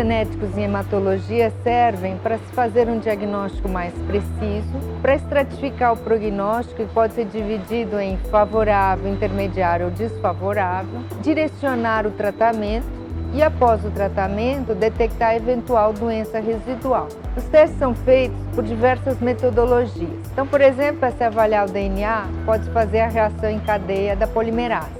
genéticos em hematologia servem para se fazer um diagnóstico mais preciso, para estratificar o prognóstico, que pode ser dividido em favorável, intermediário ou desfavorável, direcionar o tratamento e, após o tratamento, detectar eventual doença residual. Os testes são feitos por diversas metodologias. Então, por exemplo, para se avaliar o DNA, pode-se fazer a reação em cadeia da polimerase.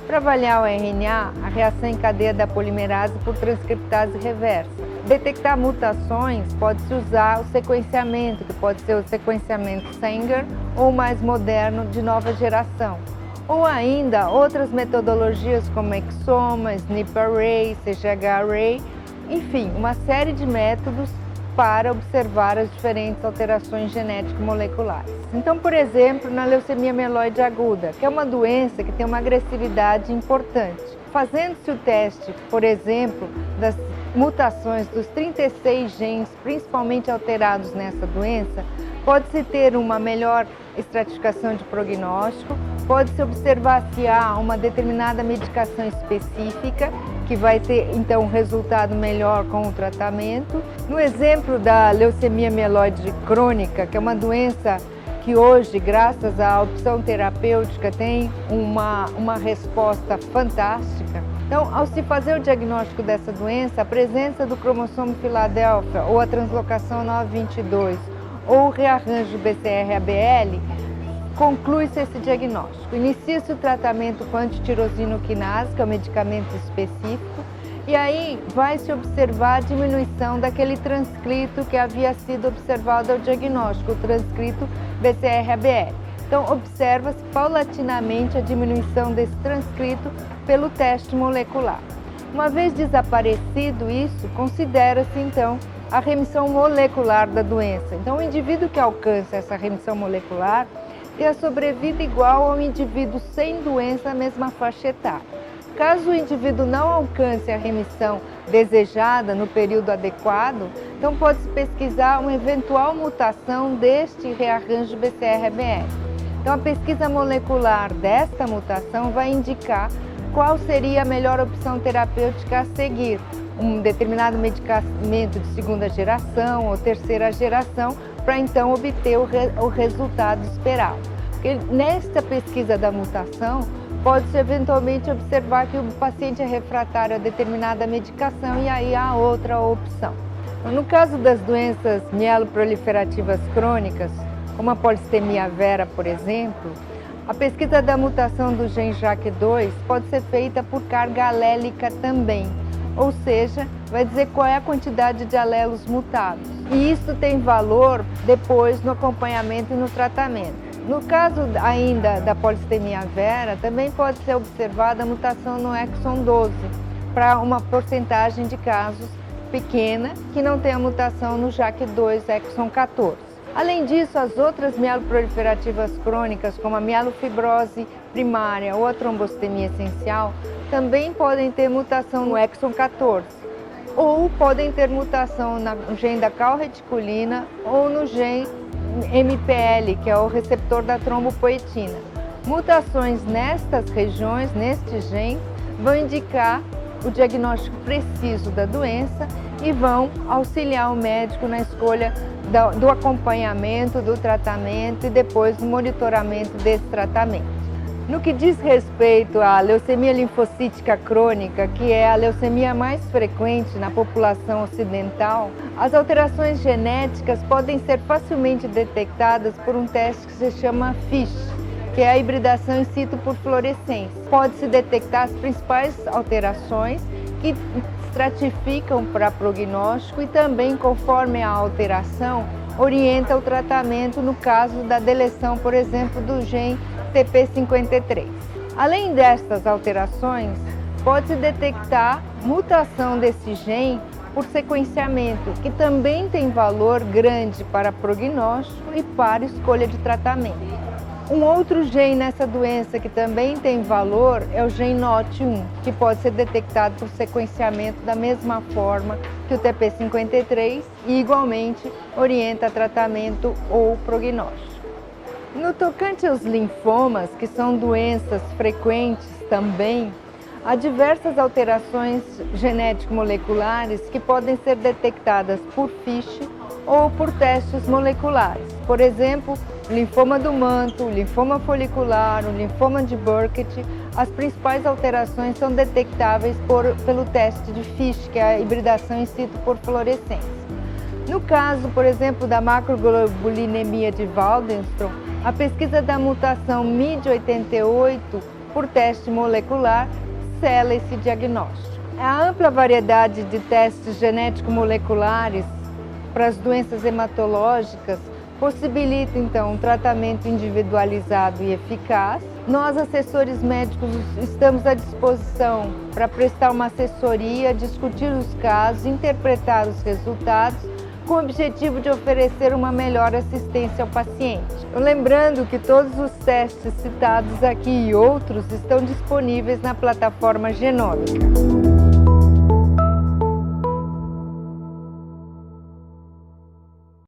Para avaliar o RNA, a reação em cadeia da polimerase por transcriptase reversa. Detectar mutações, pode-se usar o sequenciamento, que pode ser o sequenciamento Sanger ou o mais moderno de nova geração. Ou ainda outras metodologias como Exoma, SNP Array, CGH Array, enfim, uma série de métodos para observar as diferentes alterações genético-moleculares. Então, por exemplo, na leucemia mieloide aguda, que é uma doença que tem uma agressividade importante. Fazendo-se o teste, por exemplo, das mutações dos 36 genes principalmente alterados nessa doença, pode-se ter uma melhor estratificação de prognóstico, pode-se observar se há uma determinada medicação específica que vai ter, então, um resultado melhor com o tratamento. No exemplo da leucemia mieloide crônica, que é uma doença que hoje, graças à opção terapêutica, tem uma resposta fantástica. Então, ao se fazer o diagnóstico dessa doença, a presença do cromossomo Filadélfia ou a translocação 922 ou o rearranjo BCR-ABL, conclui-se esse diagnóstico. Inicia-se o tratamento com antitirosinoquinase, que é um medicamento específico, e aí vai-se observar a diminuição daquele transcrito que havia sido observado ao diagnóstico, o transcrito BCR-ABL. Então, observa-se paulatinamente a diminuição desse transcrito pelo teste molecular. Uma vez desaparecido isso, considera-se então a remissão molecular da doença. Então, o indivíduo que alcança essa remissão molecular tem a sobrevida igual ao indivíduo sem doença na mesma faixa etária. Caso o indivíduo não alcance a remissão desejada no período adequado, então pode-se pesquisar uma eventual mutação deste rearranjo BCR-ABL. Então, a pesquisa molecular desta mutação vai indicar qual seria a melhor opção terapêutica a seguir, um determinado medicamento de segunda geração ou terceira geração, para então obter o resultado esperado. Porque nesta pesquisa da mutação, pode-se eventualmente observar que o paciente é refratário a determinada medicação e aí há outra opção. No caso das doenças mieloproliferativas crônicas, como a polissemia vera, por exemplo, a pesquisa da mutação do gene JAK2 pode ser feita por carga alélica também, ou seja, vai dizer qual é a quantidade de alelos mutados. E isso tem valor depois no acompanhamento e no tratamento. No caso ainda da polissemia vera, também pode ser observada a mutação no exon 12, para uma porcentagem de casos pequena que não tem a mutação no JAK2 exon 14. Além disso, as outras mieloproliferativas crônicas, como a mielofibrose primária ou a trombocitema essencial, também podem ter mutação no exon 14, ou podem ter mutação no gene da calreticulina ou no gene MPL, que é o receptor da trombopoetina. Mutações nestas regiões, neste gene, vão indicar o diagnóstico preciso da doença e vão auxiliar o médico na escolha do acompanhamento, do tratamento e depois do monitoramento desse tratamento. No que diz respeito à leucemia linfocítica crônica, que é a leucemia mais frequente na população ocidental, as alterações genéticas podem ser facilmente detectadas por um teste que se chama FISH, que é a hibridação in situ por fluorescência. Pode-se detectar as principais alterações que estratificam para prognóstico e também, conforme a alteração, orienta o tratamento no caso da deleção, por exemplo, do gene TP53. Além destas alterações, pode-se detectar mutação desse gene por sequenciamento, que também tem valor grande para prognóstico e para escolha de tratamento. Um outro gene nessa doença que também tem valor é o gene NOT1, que pode ser detectado por sequenciamento da mesma forma que o TP53 e igualmente orienta tratamento ou prognóstico. No tocante aos linfomas, que são doenças frequentes também, Há diversas alterações genético-moleculares que podem ser detectadas por FISH ou por testes moleculares. Por exemplo, o linfoma do manto, o linfoma folicular, o linfoma de Burkitt. As principais alterações são detectáveis pelo teste de FISH, que é a hibridação in situ por fluorescência. No caso, por exemplo, da macroglobulinemia de Waldenstrom, a pesquisa da mutação MYD88 por teste molecular sela esse diagnóstico. A ampla variedade de testes genético-moleculares para as doenças hematológicas possibilita, então, um tratamento individualizado e eficaz. Nós, assessores médicos, estamos à disposição para prestar uma assessoria, discutir os casos, interpretar os resultados, com o objetivo de oferecer uma melhor assistência ao paciente. Lembrando que todos os testes citados aqui e outros estão disponíveis na plataforma Genômica.